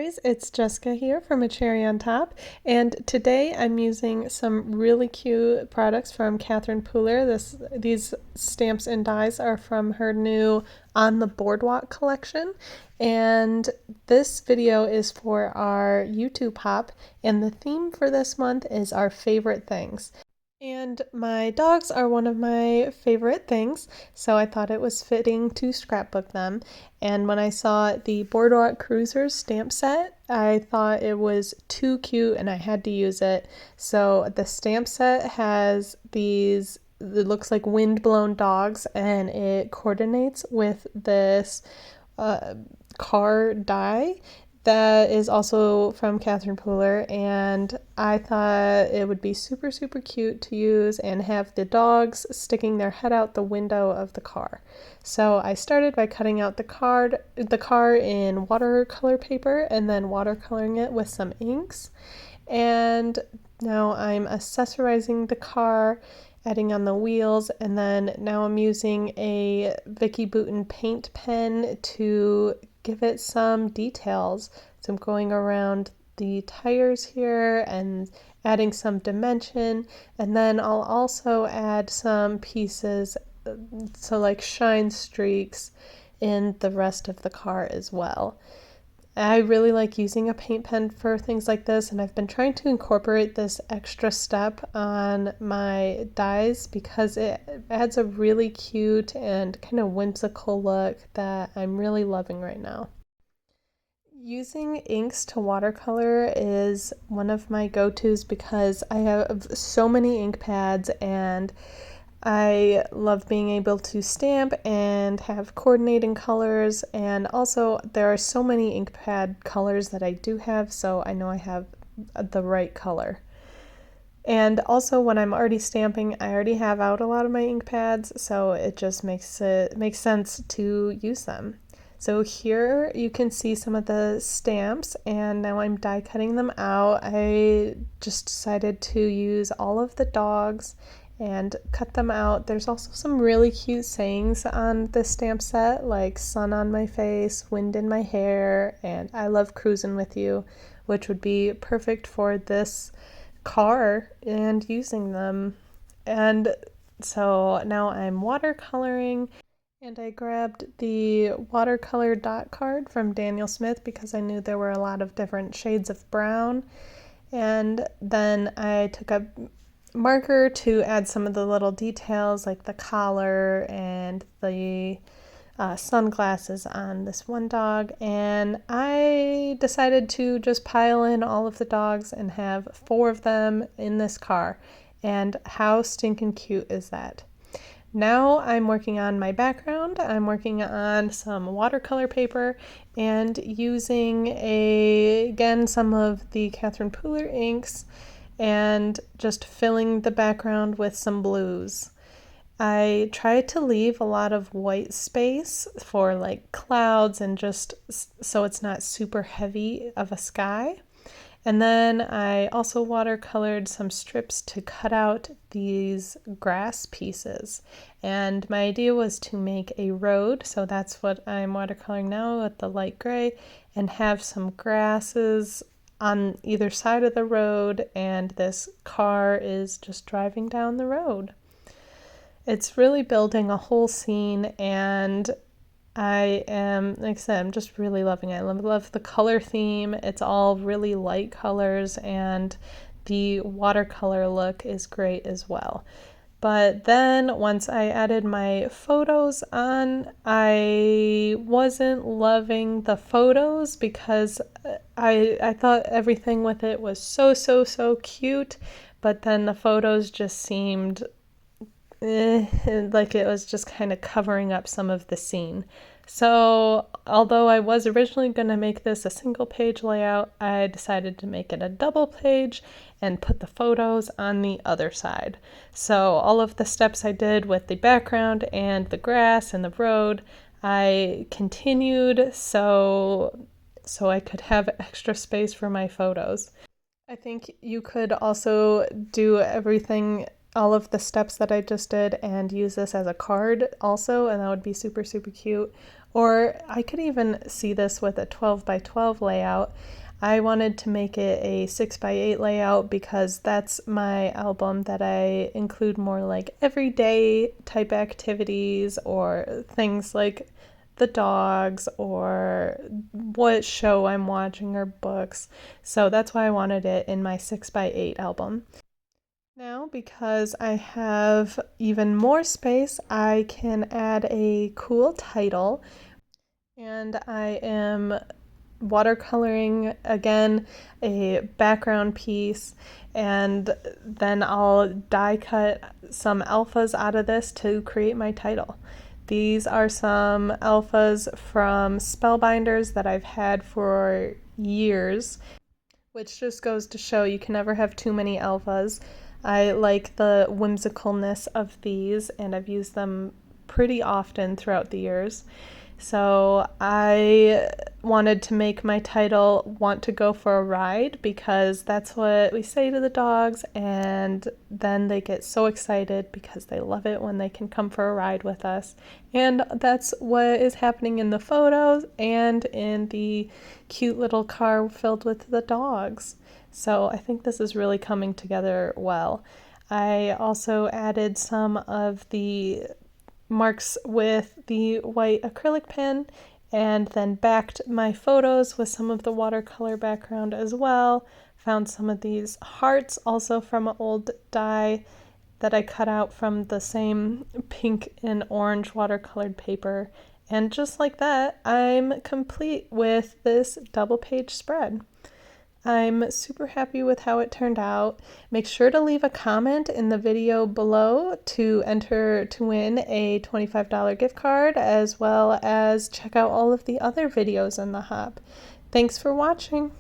guys, it's Jessica here from A Cherry on Top, and today I'm using some really cute products from Catherine Pooler. These stamps and dies are from her new On the Boardwalk collection, and this video is for our YouTube Pop, and the theme for this month is our favorite things. And my dogs are one of my favorite things, so I thought it was fitting to scrapbook them. And when I saw the Boardwalk Cruisers stamp set, I thought it was too cute and I had to use it. So the stamp set has these, it looks like wind-blown dogs, and it coordinates with this car die that is also from Catherine Pooler, and I thought it would be super cute to use and have the dogs sticking their head out the window of the car. So I started by cutting out the car in watercolor paper and then watercoloring it with some inks. And now I'm accessorizing the car, adding on the wheels, and then now I'm using a Vicky Bouton paint pen to give it some details. So I'm going around the tires here and adding some dimension, and then I'll also add some pieces, so like shine streaks in the rest of the car as well. I really like using a paint pen for things like this, and I've been trying to incorporate this extra step on my dies because it adds a really cute and kind of whimsical look that I'm really loving right now. Using inks to watercolor is one of my go-tos because I have so many ink pads and I love being able to stamp and have coordinating colors, and also there are so many ink pad colors that I do have, so I know I have the right color. And also when I'm already stamping, I already have out a lot of my ink pads, so it just makes sense to use them. So here you can see some of the stamps, and now I'm die cutting them out. I just decided to use all of the dogs and cut them out. There's also some really cute sayings on this stamp set, like sun on my face, wind in my hair, and I love cruising with you, which would be perfect for this car and using them. And so now I'm watercoloring, and I grabbed the watercolor dot card from Daniel Smith because I knew there were a lot of different shades of brown. And then I took a marker to add some of the little details like the collar and the sunglasses on this one dog, and I decided to just pile in all of the dogs and have 4 of them in this car. And how stinking cute is that? Now I'm working on my background. I'm working on some watercolor paper and using again some of the Catherine Pooler inks and just filling the background with some blues. I tried to leave a lot of white space for like clouds and just so it's not super heavy of a sky. And then I also watercolored some strips to cut out these grass pieces. And my idea was to make a road, so that's what I'm watercoloring now with the light gray, and have some grasses on either side of the road, and this car is just driving down the road. It's really building a whole scene, and I am, like I said, I'm just really loving it. I love the color theme. It's all really light colors, and the watercolor look is great as well. But then once I added my photos on, I wasn't loving the photos because I thought everything with it was so cute, but then the photos just seemed like it was just kind of covering up some of the scene. So although I was originally going to make this a single page layout, I decided to make it a double page and put the photos on the other side. So all of the steps I did with the background and the grass and the road, I continued so I could have extra space for my photos. I think you could also do everything all of the steps that I just did and use this as a card also, and that would be super, super cute. Or I could even see this with a 12 by 12 layout. I wanted to make it a 6 by 8 layout because that's my album that I include more like everyday type activities or things like the dogs or what show I'm watching or books. So that's why I wanted it in my 6 by 8 album. Now, because I have even more space, I can add a cool title, and I am watercoloring again a background piece, and then I'll die cut some alphas out of this to create my title. These are some alphas from Spellbinders that I've had for years, which just goes to show you can never have too many alphas. I like the whimsicalness of these, and I've used them pretty often throughout the years. So I wanted to make my title "Want to Go for a Ride" because that's what we say to the dogs, and then they get so excited because they love it when they can come for a ride with us. And that's what is happening in the photos and in the cute little car filled with the dogs. So I think this is really coming together well. I also added some of the marks with the white acrylic pen and then backed my photos with some of the watercolor background as well. Found some of these hearts also from an old die that I cut out from the same pink and orange watercolored paper. And just like that, I'm complete with this double page spread. I'm super happy with how it turned out. Make sure to leave a comment in the video below to enter to win a $25 gift card, as well as check out all of the other videos in the hub. Thanks for watching.